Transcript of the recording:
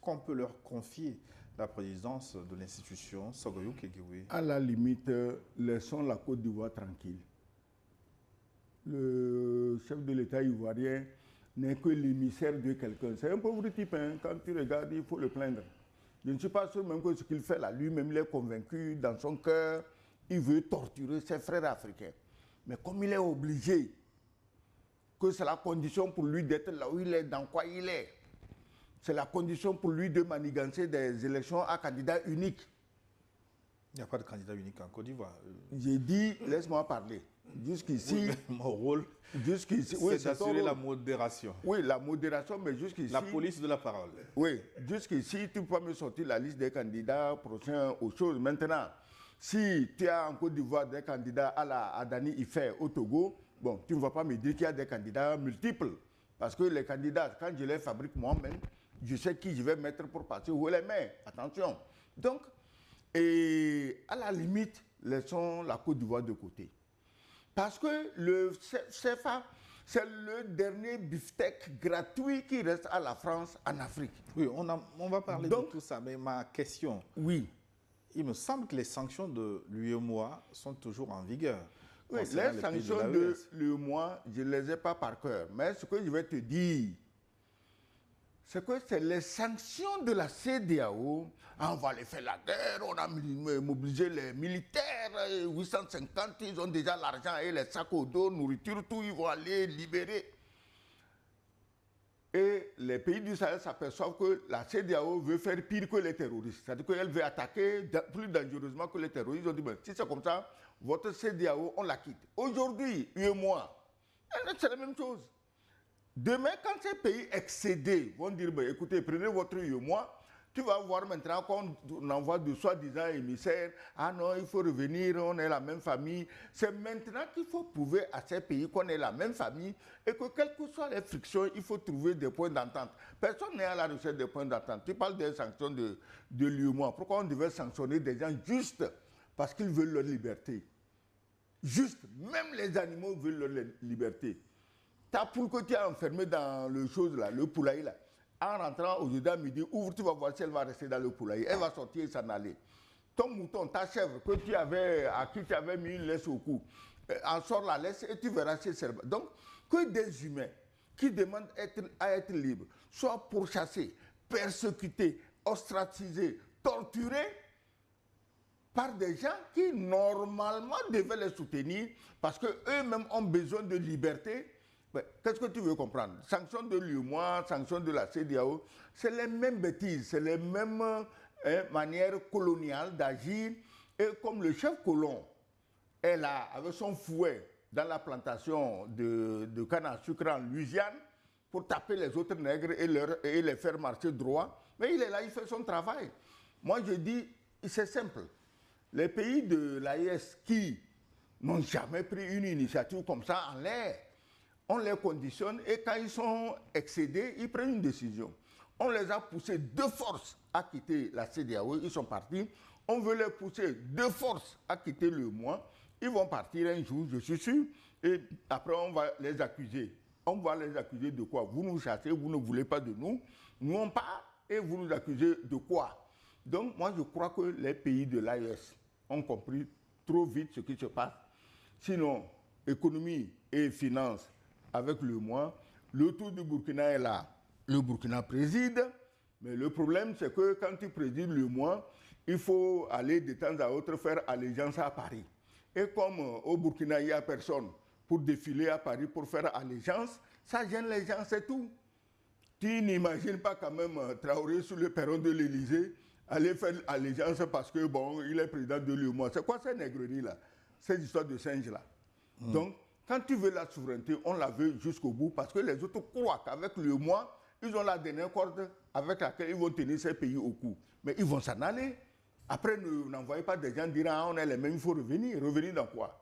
qu'on peut leur confier la présidence de l'institution Sogoyou Kegewe? À la limite, laissons la Côte d'Ivoire tranquille. Le chef de l'État ivoirien n'est que l'émissaire de quelqu'un. C'est un pauvre type, hein. Quand tu regardes, il faut le plaindre. Je ne suis pas sûr même que ce qu'il fait là, lui-même, il est convaincu dans son cœur, il veut torturer ses frères africains. Mais comme il est obligé, que c'est la condition pour lui d'être là où il est, dans quoi il est, c'est la condition pour lui de manigancer des élections à candidat unique. Il n'y a pas de candidat unique en Côte d'Ivoire. J'ai dit, laisse-moi parler. Jusqu'ici, oui, mon rôle, c'est d'assurer la modération. Oui, la modération, mais jusqu'ici... La police de la parole. Oui, jusqu'ici, tu peux me sortir la liste des candidats prochains aux choses. Maintenant, si tu as en Côte d'Ivoire des candidats à Dani Ife au Togo, bon, tu ne vas pas me dire qu'il y a des candidats multiples. Parce que les candidats, quand je les fabrique moi-même, je sais qui je vais mettre pour passer où les mains. Attention. Donc, et à la limite, laissons la Côte d'Ivoire de côté. Parce que le CFA, c'est le dernier beefsteak gratuit qui reste à la France en Afrique. Oui, on va parler de tout ça, mais ma question... Oui. Il me semble que les sanctions de l'UEMOA sont toujours en vigueur. Oui, les sanctions de l'UEMOA, je ne les ai pas par cœur. Mais ce que je vais te dire, c'est que c'est les sanctions de la CEDEAO. On va aller faire la guerre, on a mobilisé les militaires, 850, ils ont déjà l'argent et les sacs au dos, nourriture, tout, ils vont aller libérer. Et les pays du Sahel s'aperçoivent que la CEDEAO veut faire pire que les terroristes. C'est-à-dire qu'elle veut attaquer plus dangereusement que les terroristes. Ils ont dit, ben, si c'est comme ça, votre CEDEAO, on la quitte. Aujourd'hui, UEMOA, c'est la même chose. Demain, quand ces pays excédés vont dire, ben, écoutez, prenez votre UEMOA, tu vas voir maintenant qu'on envoie de soi-disant émissaires. Ah non, il faut revenir, on est la même famille. C'est maintenant qu'il faut prouver à ces pays qu'on est la même famille et que quelles que soient les frictions, il faut trouver des points d'entente. Personne n'est à la recherche des points d'entente. Tu parles des sanctions de l'UEMOA. Pourquoi on devait sanctionner des gens juste parce qu'ils veulent leur liberté? Juste, même les animaux veulent leur liberté. Ta poule que tu as enfermée dans le chose là, le poulailler là, en rentrant aujourd'hui à midi, ouvre, tu vas voir si elle va rester dans le poulailler. Elle va sortir et s'en aller. Ton mouton, ta chèvre, que tu avais, à qui tu avais mis une laisse au cou, en sort la laisse et tu verras si elle... Donc, que des humains qui demandent à être libres soient pourchassés, persécutés, ostracisés, torturés par des gens qui, normalement, devaient les soutenir parce qu'eux-mêmes ont besoin de liberté. Qu'est-ce que tu veux comprendre? Sanctions de l'UEMOA, sanctions de la CEDEAO, c'est les mêmes bêtises, c'est les mêmes manières coloniales d'agir. Et comme le chef colon est là avec son fouet dans la plantation de canne à sucre en Louisiane pour taper les autres nègres et les faire marcher droit, mais il est là, il fait son travail. Moi je dis, c'est simple. Les pays de l'AES qui n'ont jamais pris une initiative comme ça en l'air, on les conditionne et quand ils sont excédés, ils prennent une décision. On les a poussés de force à quitter la CEDEAO, ils sont partis. On veut les pousser de force à quitter l'UEMOA. Ils vont partir un jour, je suis sûr, et après on va les accuser. On va les accuser de quoi? Vous nous chassez, vous ne voulez pas de nous. Nous on part et vous nous accusez de quoi? Donc moi je crois que les pays de l'AES ont compris trop vite ce qui se passe. Sinon, économie et finances, avec le mois, le tour du Burkina est là. Le Burkina préside, mais le problème c'est que quand tu présides le mois, il faut aller de temps à autre faire allégeance à Paris. Et comme au Burkina il n'y a personne pour défiler à Paris pour faire allégeance, ça gêne les gens, c'est tout. Tu n'imagines pas quand même Traoré sur le perron de l'Élysée aller faire allégeance parce que bon, il est président de l'UEMOA. C'est quoi ces nègreries là? Ces histoires de singes là. Donc, quand tu veux la souveraineté, on la veut jusqu'au bout parce que les autres croient qu'avec l'UEMOA, ils ont la dernière corde avec laquelle ils vont tenir ces pays au cou. Mais ils vont s'en aller. Après, n'envoyez pas des gens dire ah, on est les mêmes, il faut revenir. Revenir dans quoi?